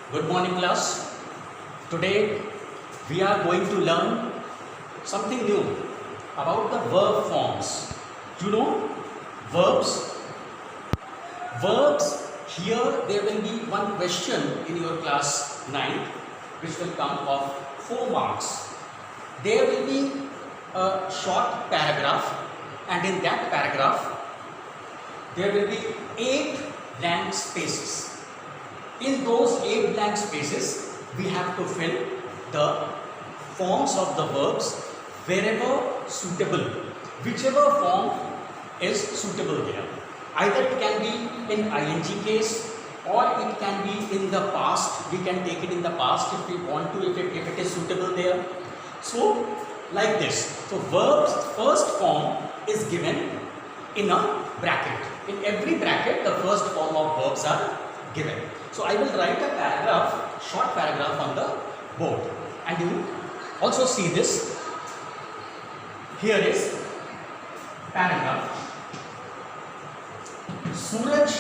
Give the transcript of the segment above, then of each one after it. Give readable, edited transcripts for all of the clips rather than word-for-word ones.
Good morning, class. Today we are going to learn something new about the verb forms. You know, verbs. Verbs, here there will be one question in your class 9 which will come of 4 marks. There will be a short paragraph, and in that paragraph there will be 8 blank spaces. In those 8 blank spaces, we have to fill the forms of the verbs wherever suitable, whichever form is suitable there. Either it can be in ing case or it can be in the past. We can take it in the past if we want to, if it is suitable there. So, like this. So, verbs first form is given in a bracket. In every bracket, the first form of verbs are given. So I will write a paragraph, short paragraph on the board, and you also see this. Here is paragraph. Suraj,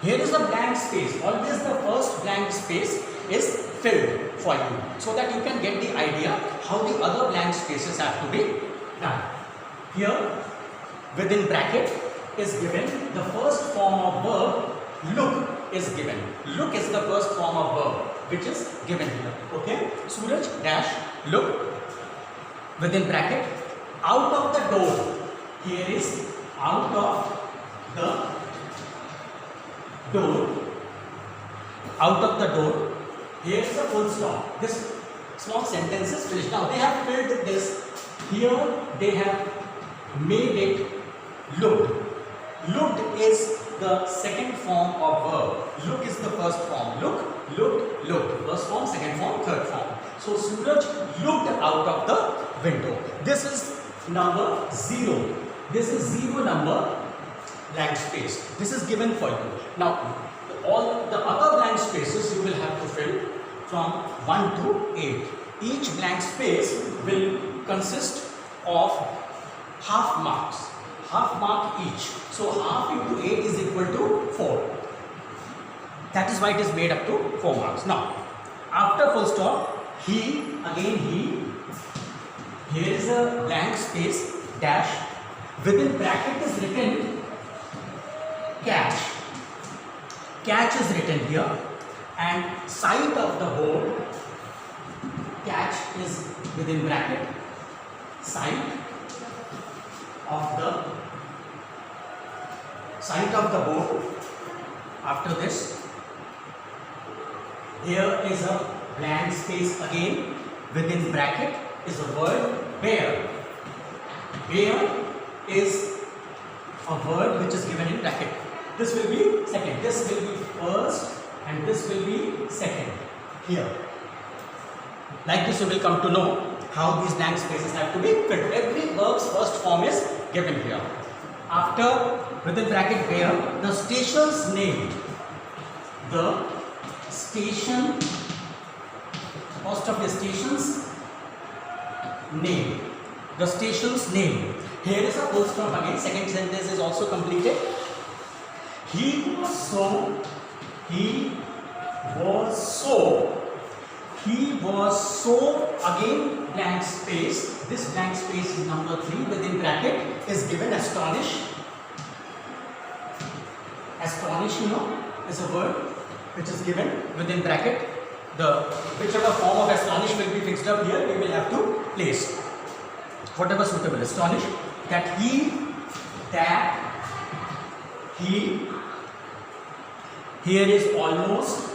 here is a blank space. Always the first blank space is filled for you, so that you can get the idea how the other blank spaces have to be done. Here within bracket is given the first form of verb look is given. Look is the first form of verb which is given here. Okay. Suraj dash look within bracket out of the door. Here is out of the door. Out of the door. Here is a full stop. This small sentence is finished. Now they have filled this. Here they have made it looked. Looked is the second form of verb. Look is the first form. Look, looked, looked. First form, second form, third form. So Suraj looked out of the window. This is number 0. This is 0 number blank space. This is given for you. Now, all the other blank spaces you will have to fill from 1 to 8. Each blank space will consist of half marks. Half mark each. So half into 8 is equal to 4. That is why it is made up to 4 marks. Now, after full stop, he, here is a blank space, dash. Within bracket is written catch. Catch is written here, and side of the board, catch is within bracket, side of the board. After this, here is a blank space again. Within bracket is a word bear. Bear is a word which is given in bracket. This will be second, this will be first, and this will be second here. Like this you will come to know how these blank spaces have to be filled. Every verb's first form is given here. After within bracket where the station's name, the station, first of the station's name, the station's name. Here is a full stop again. Second sentence is also completed. He was so again blank space. This blank space is number 3. Within bracket is given astonish. Astonish, you know, is a word which is given within bracket. The whichever form of astonish will be fixed up here, we will have to place whatever suitable. Astonish, that he, here is almost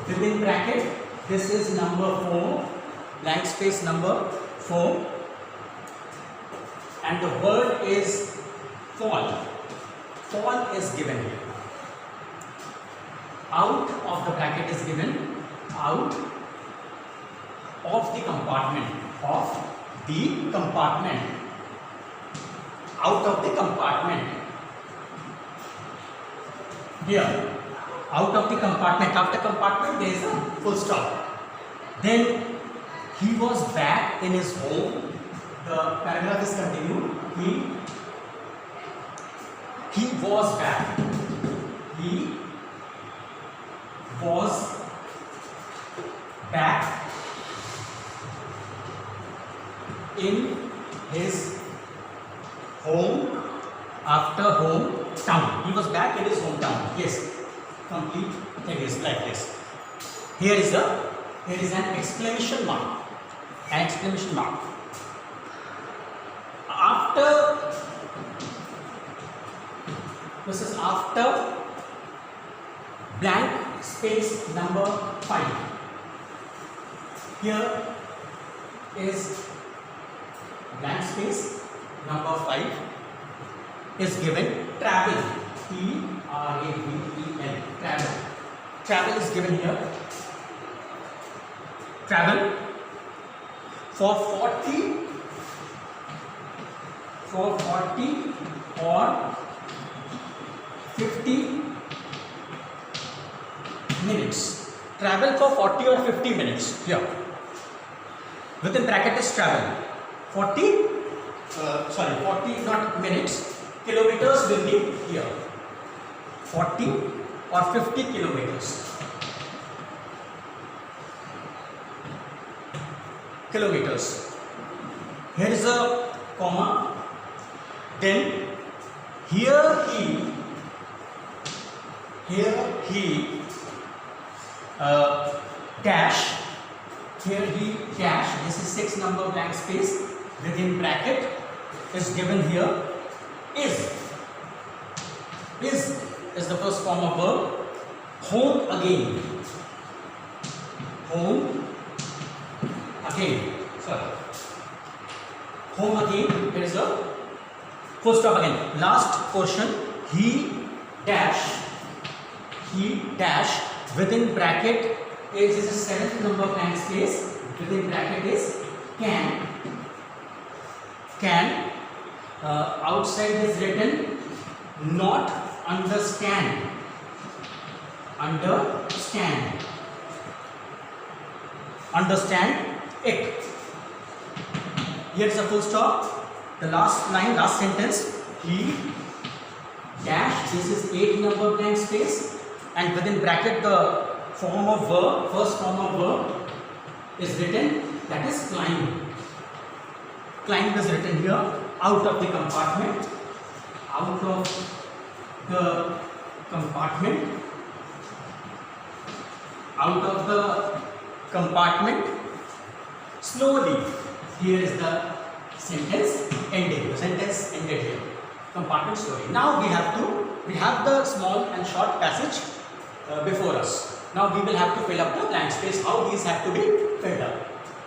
within bracket. This is number 4, blank space number 4, and the word is fall. Fall is given here. Out of the bracket is given, out of the compartment, out of the compartment. Here, out of the compartment. After compartment there is a full stop. Then he was back in his home. The paragraph is continued. He was back. He He was back in his hometown. Yes, complete thing is like this. Here is an exclamation mark. An exclamation mark. This is after blank space number 5. Here is blank space number 5 is given. Travel, T-R-A-V-E-L, travel. Travel is given here. Travel for 40 or 50 minutes. Travel for 40 or 50 minutes. Here. Within bracket is travel. 40 not minutes. Kilometers will be here. 40 or 50 kilometers. Kilometers. Here is a comma. Then here he dash. Here he dash. This is 6 number blank space. Within bracket is given here. Is the first form of verb. Home again. Home again. Sorry. Home again. There is a full stop again. Last portion. He dash. Within bracket is a 7th number blank space. Within bracket is can. Outside is written not understand. Understand it. Here is a full stop. The last line, last sentence. He dash. This is 8 number blank space, and within bracket the form of verb, first form of verb is written. That is climb. Climb is written here. Out of the compartment. Out of the compartment. Out of the compartment. Slowly. Here is the sentence ending. The sentence ended here. Compartment slowly. Now we have the small and short passage before us. Now we will have to fill up the blank space. How these have to be filled up?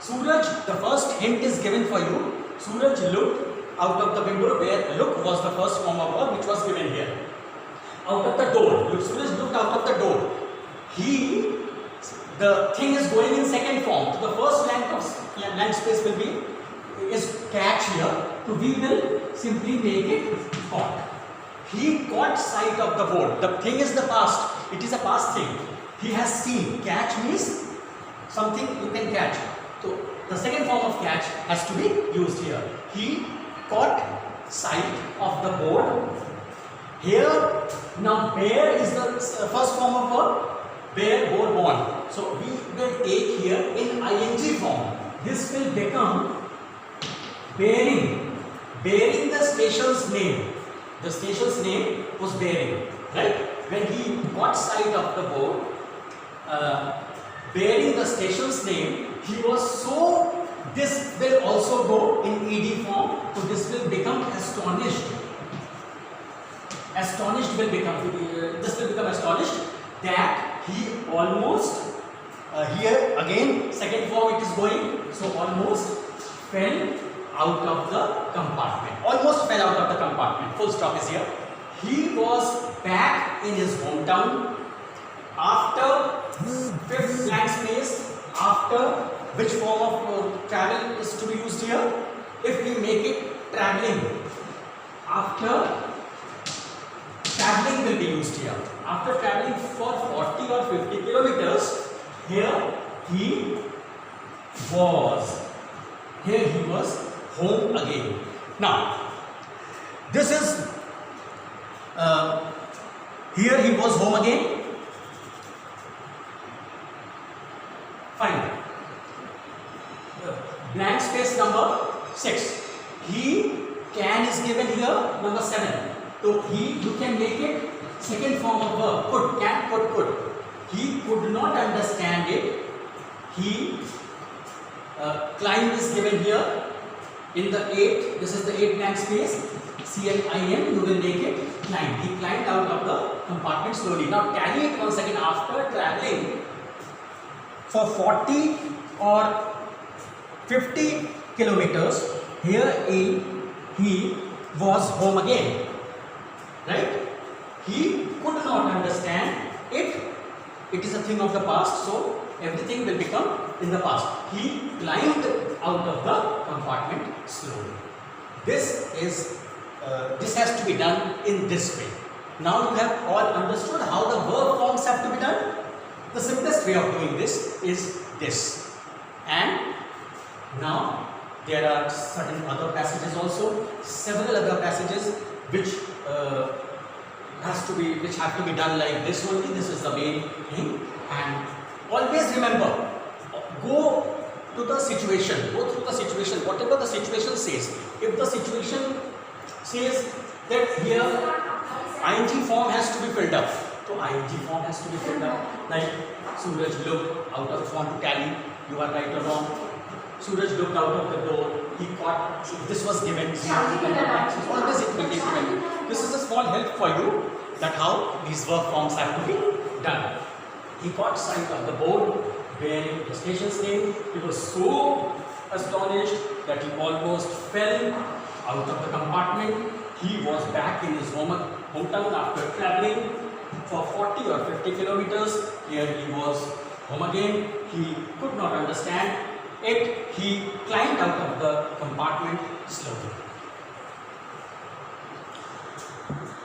Suraj, the first hint is given for you. Suraj looked out of the window, where look was the first form of verb which was given here. Out of the door. Suraj looked out of the door. The thing is going in second form. So the first blank space will be is catch here. So we will simply make it caught. He caught sight of the board. The thing is the past. It is a past thing. He has seen. Catch means something you can catch. So the second form of catch has to be used here. He caught sight of the board. Here now bear is the first form of verb. Bear, bore, born. So we will take here in ing form. This will become bearing. Bearing the station's name. The station's name was bearing. Right? When he caught sight of the board, bearing the station's name, he was so. This will also go in ed form. So this will become astonished. Astonished will become. This will become astonished that he almost. Here again, second form it is going. So almost fell out of the compartment. Almost fell out of the compartment. Full stop is here. He was back in his hometown after fifth blank space. After which form of travel is to be used here? If we make it traveling, after traveling will be used here. After traveling for 40 or 50 kilometers, here he was. Here he was home again. Now, this is here he was home again. Fine. Blank space number 6. He can is given here number 7. So you can make it Second form of verb, could, can, could. He could not understand it. He climbed is given here in the 8. This is the 8 blank space. CLIM, you will make it climb. He climbed out of the compartment slowly. Now tally it once again. After traveling for 40 or 50 kilometers, here he was home again. Right? He could not understand it. It is a thing of the past, so everything will become in the past. He climbed out of the compartment slowly. This has to be done in this way. Now you have all understood how the verb forms have to be done. The simplest way of doing this is this. And now there are certain other passages also, several other passages which have to be done like this only. This is the main thing. And always remember, go to the situation, go through the situation, whatever the situation says. If the situation says that here ing form has to be filled up, so ing form has to be filled up. Like Suraj looked out of, want to tally, you are right or wrong. Suraj looked out of the door, he caught, this was given, always it will be given. This is a small help for you, that how these verb forms have to be done. He caught sight of the board bearing the station's name. He was so astonished that he almost fell out of the compartment. He was back in his hometown after traveling for 40 or 50 kilometers. Here he was home again. He could not understand it. He climbed out of the compartment slowly.